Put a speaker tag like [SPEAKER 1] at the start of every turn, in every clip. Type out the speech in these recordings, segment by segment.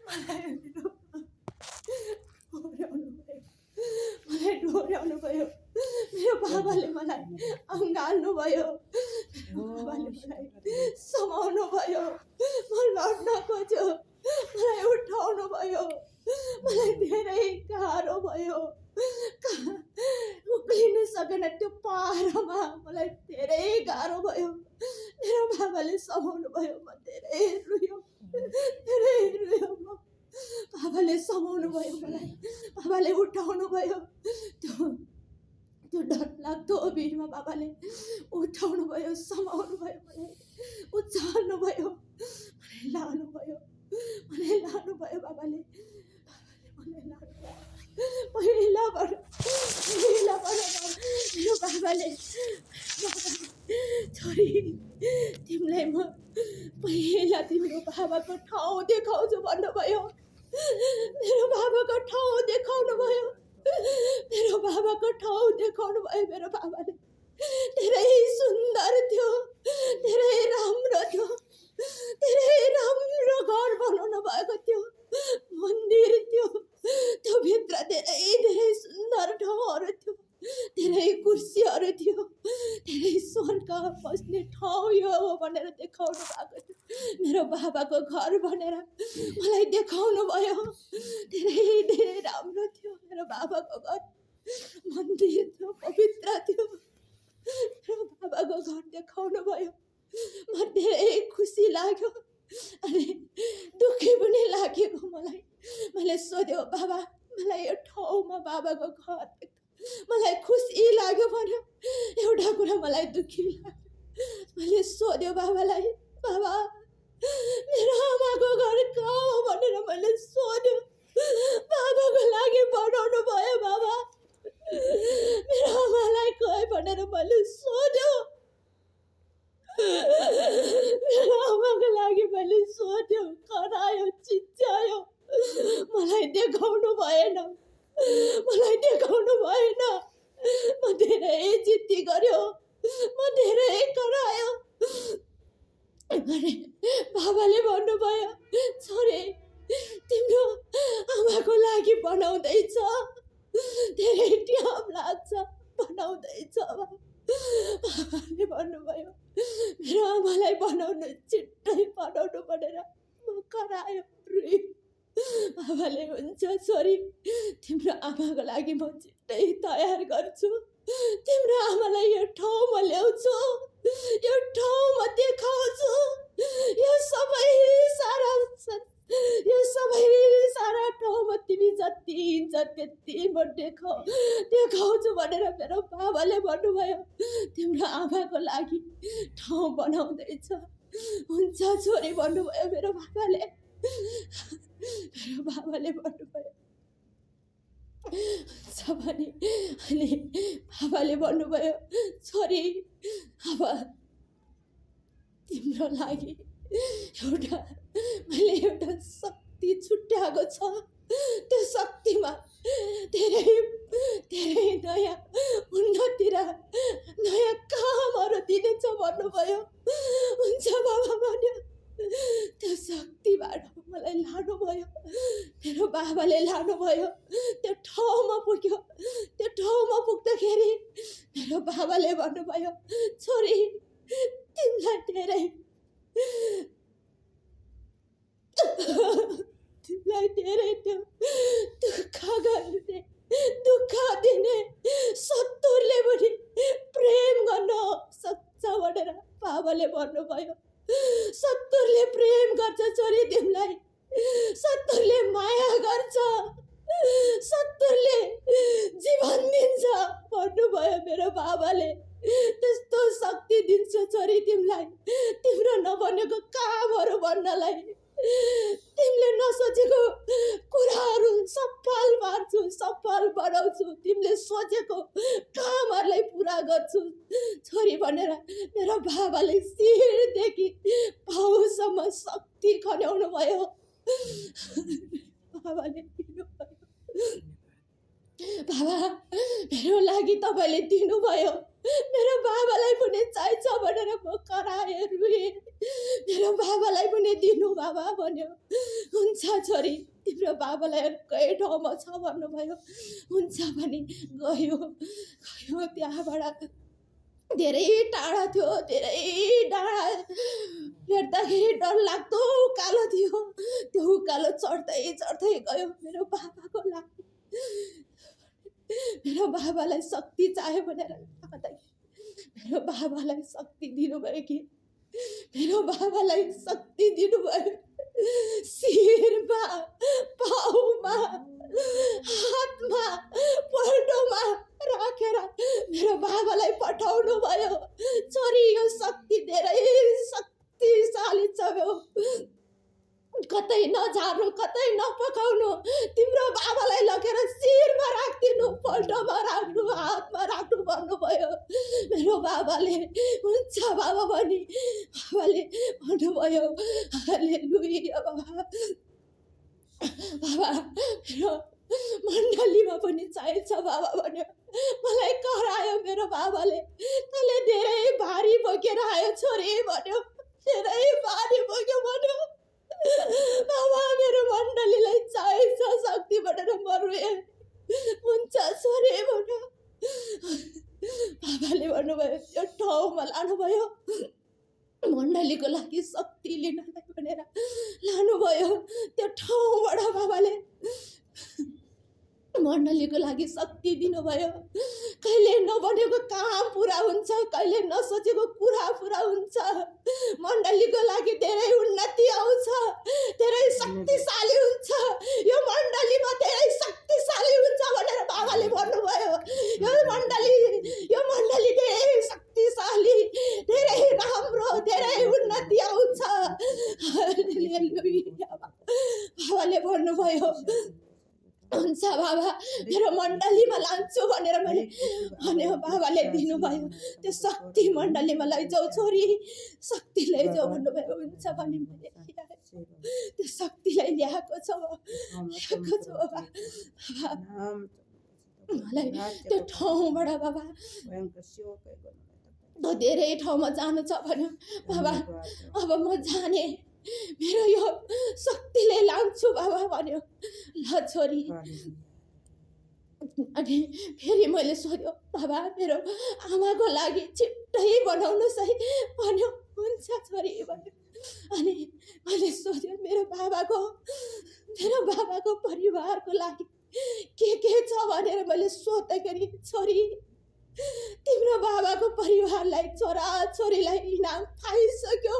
[SPEAKER 1] मलाई डोर्याउनु भयो। मेरो बाबाले मलाई अँगाल्नु भयो। बाबाले मलाई समाउनु भयो। म लड्न खोज्यो, मलाई उठाउनु भयो। मलाई धेरै गाह्रो भयो। उक्लिनु सकेन त्यो पाहाडमा, मलाई धेरै गाह्रो भयो। मेरो बाबाले समाउनु भयो। म धेरै रोयो, धेरै रोयो। म बाबाले समाउनु भयो मलाई, बाबाले उठाउनु भयो। त्यो डरलाग्दो भिडमा बाबाले उठाउनु भयो, समाउनु भयो, मलाई उचाल्नु भयो, मलाई लानु भयो, मलाई लानु भयो। बाबाले मलाई लानु भयो। पहिलाबाट मेरो बाबाले छोरी तिमीलाई म पहिला तिम्रो बाबाको ठाउँ देखाउँछु भन्नुभयो। मेरो बाबाको ठाउँ देखाउनु भयो। मेरो बाबाको ठाउँ देखाउनु भयो। मेरो बाबाले धेरै सुन्दर थियो, धेरै राम्रो थियो, धेरै राम्रो घर बनाउनु भएको थियो, मन्दिर थियो। त्यो भित्र धेरै सुन्दर ठाउँहरू थियो, धेरै कुर्सीहरू थियो, धेरै स्वर्ग बस्ने ठाउँ यो हो भनेर देखाउनु भएको थियो। मेरो बाबाको घर भनेर मलाई देखाउनु भयो। धेरै धेरै राम्रो थियो मेरो बाबाको घर, मन्दिर थियो, पवित्र थियो। मेरो बाबाको घर देखाउनु भयो। म धेरै खुसी लाग्यो अनि दुःखी पनि लागेको मलाई। मैले सोध्यो, बाबा मलाई यो ठाउँमा बाबाको घर देख्दा मलाई खुसी लाग्यो भन्यो। एउटा कुरा मलाई दुःखी लाग्यो। मैले सोध्यो बाबालाई, बाबा मेरो आमाको घर कहाँ हो भनेर मैले सोध्यो। बाबाको लागि बनाउनु भयो बाबा, मेरो आमालाई गए भनेर मैले सोध्यो। मेरो आमाको लागि मैले सोध्यो, करायो, चिच्यायो। मलाई देखाउनु भएन, मलाई देखाउनु भएन। म धेरै जिद्दी गर्यो, म धेरै करायो। अनि बाबाले भन्नुभयो, छोरी तिम्रो आमाको लागि बनाउँदैछ, धेरै टाइम लाग्छ, बनाउँदैछ। बाबाले भन्नुभयो मेरो आमालाई बनाउनु, छिट्टै बनाउनु भनेर म करायो, रोएँ। बाबाले हुन्छ छोरी, तिम्रो आमाको लागि म छिट्टै तयार गर्छु, तिम्रो आमालाई यो ठाउँमा ल्याउँछु, यो ठाउँमा देखाउँछु। यो सबै सारा ठाउँमा तिमी जति हिँड्छ त्यति म देखाउँछु भनेर मेरो बाबाले भन्नुभयो। तिम्रो आमाको लागि ठाउँ बनाउँदैछ, हुन्छ छोरी भन्नुभयो मेरो बाबाले। मेरो बाबाले भन्नुभयो हुन्छ भने, अनि बाबाले भन्नुभयो, छोरी अब तिम्रो लागि मैले एउटा शक्ति छुट्याएको छ। त्यो शक्तिमा धेरै धेरै नयाँ उन्नति र नयाँ कामहरू दिनेछ भन्नुभयो। हुन्छ बाबा भन्यो। त्यो शक्तिबाट मलाई लानुभयो, मेरो बाबाले लानुभयो। त्यो ठाउँमा पुग्यो। त्यो ठाउँमा पुग्दाखेरि मेरो बाबाले भन्नुभयो, छोरी तिमीलाई धेरै त्यो दुःख गर्ने, दुःख दिने शत्रुले पनि प्रेम गर्न सक्छ भनेर बाबाले भन्नुभयो। शत्रुले प्रेम गर्छ छोरी तिमीलाई, शत्रुले माया गर्छ, शत्रुले जीवन दिन्छ भन्नुभयो मेरो बाबाले। त्यस्तो शक्ति दिन्छ छोरी तिमीलाई, तिम्रो नबनेको कामहरू गर्नलाई, तिमीले नसोचेको कुराहरू सफल पार्छु, सफल बनाउँछु, तिमीले सोचेको कामहरूलाई पुरा गर्छु छोरी भनेर मेरो बाबाले शिरदेखि पाउसम्म शक्ति खन्याउनु भयो। बाबाले दिनुभयो। बाबा मेरो लागि तपाईँले दिनुभयो, मेरो बाबालाई पनि चाहिन्छ भनेर म कराएँ, रुएँ। मेरो बाबालाई पनि दिनु बाबा भन्यो। हुन्छ छोरी, तिम्रो बाबालाई अर्कै ठाउँमा छ भन्नुभयो। हुन्छ भने गयो। त्यहाँबाट धेरै टाढा थियो, धेरै टाढा। हेर्दाखेरि डरलाग्दो उकालो थियो। त्यो उकालो चढ्दै चढ्दै गयो मेरो बाबाको लागि। मेरो बाबालाई शक्ति चाहियो भनेर मेरो बाबालाई शक्ति दिनुभयो कि मेरो बाबालाई शक्ति दिनुभयो। शिरमा, पाउमा, हातमा, पल्टोमा राखेर मेरो बाबालाई पठाउनु भयो। छोरी, यो शक्ति धेरै शक्तिशाली छ। कतै नझार्नु, कतै नपकाउनु। तिम्रो बाबालाई लगेर शिरमा राखिदिनु, पल्टोमा राख्नु, हातमा राख्नु भन्नुभयो मेरो बाबाले। हुन्छ बाबा भनी बाबाले भन्नुभयो। हालेलुया बाबा। बाबा, मेरो मण्डलीमा पनि चाहिन्छ बाबा भन्यो। मलाई करायो मेरो बाबाले। तैँले धेरै भारी बोकेर आयो छोरी भन्यो। धेरै भारी बोक्यो भन्यो। बाबा, मेरो मण्डलीलाई चाहिन्छ शक्ति भनेर म रोएँ। हुन्छ छोरी भन्यो। बाबाले भन्नुभयो, यो ठाउँमा लानुभयो, मण्डलीको लागि शक्ति लिनलाई भनेर लानुभयो। त्यो ठाउँबाट बाबाले मण्डलीको लागि शक्ति दिनुभयो। कहिले नबनेको काम पुरा हुन्छ, कहिले नसोचेको कुरा पुरा हुन्छ। मण्डलीको लागि धेरै उन्नति आउँछ, धेरै शक्तिशाली हुन्छ। यो मण्डलीमा धेरै शक्तिशाली हुन्छ भनेर बाबाले भन्नुभयो। यो मण्डली धेरै शक्तिशाली, धेरै राम्रो, धेरै उन्नति आउँछ। हालेलुया। बाबाले भन्नुभयो, हुन्छ बाबा, मेरो मण्डलीमा लान्छु भनेर मैले भन्यो। बाबाले दिनुभयो त्यो शक्ति। मण्डलीमा लैजाऊ छोरी, शक्ति लैजाऊ भन्नुभयो। हुन्छ भने मैले त्यो शक्तिलाई ल्याएको छ बाबा। मलाई त्यो ठाउँबाट बाबा धेरै ठाउँमा जानु छ भन्यो। बाबा, अब म जाने, मेरो यो शक्तिले लान्छु बाबा भन्यो। ल छोरी। अनि फेरि मैले सोध्यो, बाबा मेरो आमाको लागि छिट्टै बनाउनुहोस् है भन्यो। हुन्छ छोरी भन्यो। अनि मैले सोध्यो, मेरो बाबाको परिवारको लागि के छ भनेर मैले सोध्दाखेरि, छोरी, तिम्रो बाबाको परिवारलाई, छोरा छोरीलाई इनाम पाइसक्यो।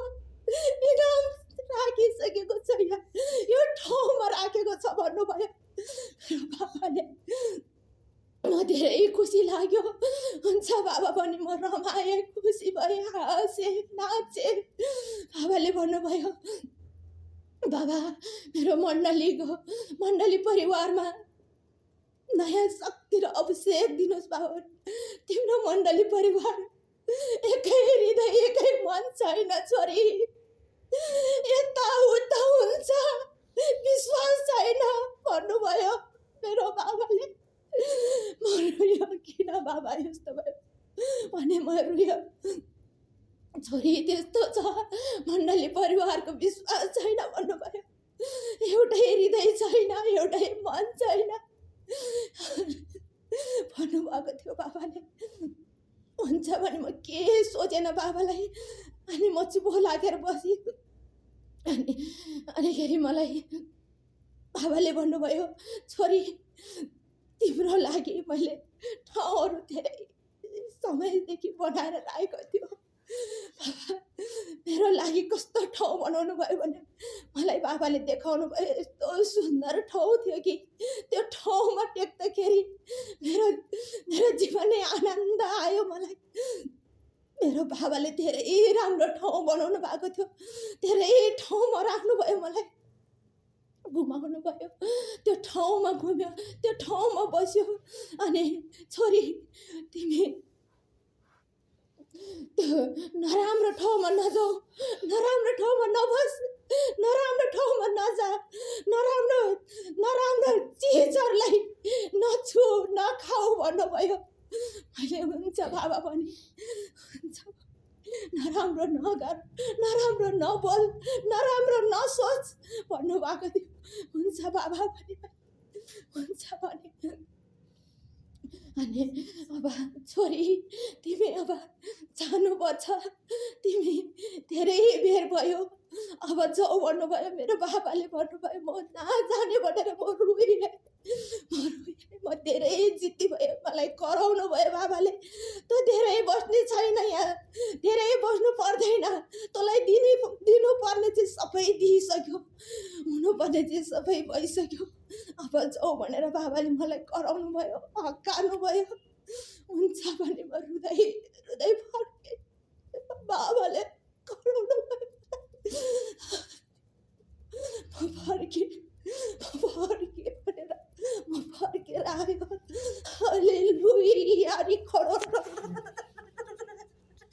[SPEAKER 1] इनाम राखिसकेको छ, यो ठाउँमा राखेको छ भन्नुभयो मेरो बाबाले। म धेरै खुसी लाग्यो। हुन्छ बाबा पनि म रमाएँ, खुसी भएँ, हाँसेँ, नाचेँ। बाबाले भन्नुभयो, बाबा, मेरो मण्डली परिवारमा नयाँ शक्ति र अभिषेक दिनुहोस् बाबा। तिम्रो मण्डली परिवार एकै हृदय, एकै मन छैन छोरी। यताउता हुन्छ, विश्वास छैन भन्नुभयो मेरो बाबाले। म रुयो, किन बाबा यस्तो भयो भने म रुयो। छोरी, त्यस्तो छ, मण्डली परिवारको विश्वास छैन भन्नुभयो। एउटै हृदय छैन, एउटै मन छैन भन्नुभएको थियो बाबाले। हुन्छ भने म के सोचेन बाबालाई। अनि म चुप लागेर बसेँ। अनिखेरि मलाई बाबाले भन्नुभयो, छोरी, तिम्रो लागि मैले ठाउँहरू धेरै समयदेखि बनाएर राखेको थियो। मेरो लागि कस्तो ठाउँ बनाउनु भयो भने मलाई बाबाले देखाउनु भयो। यस्तो सुन्दर ठाउँ थियो कि त्यो ठाउँमा टेक्दाखेरि मेरो जीवनै आनन्द आयो मलाई। मेरो बाबाले धेरै राम्रो ठाउँ बनाउनु भएको थियो। धेरै ठाउँमा राख्नुभयो, मलाई घुमाउनु भयो। त्यो ठाउँमा घुम्यो, त्यो ठाउँमा बस्यो। अनि छोरी, तिमी त्यो नराम्रो ठाउँमा नजाऊ, नराम्रो ठाउँमा नबस, नराम्रो ठाउँमा नजा, नराम्रो चिजहरूलाई नछु, नखाऊ भन्नुभयो। मैले हुन्छ बाबा पनि, हुन्छ, नराम्रो नगर, नराम्रो नराम्रो नबोल, नराम्रो नसोच भन्नुभएको थियो। हुन्छ बाबा भने, हुन्छ भने। अनि अब छोरी तिमी अब जानुपर्छ, तिमी धेरै बेर भयो, अब जाऊ भन्नुभयो। मेरो बाबाले भन्नुभयो म नजाने भनेर म रुएँ, म धेरै जिद्दी भयो, मलाई कराउनु भयो बाबाले। तँ धेरै बस्ने छैन यहाँ, धेरै बस्नु पर्दैन, तँलाई दिनुपर्ने चाहिँ सबै दिइसक्यो, हुनुपर्ने चाहिँ सबै भइसक्यो, अब जाऊ भनेर बाबाले मलाई कराउनु भयो, हक्काउनु भयो। हुन्छ भने म रुँदै रुँदै फर्केँ। बाबाले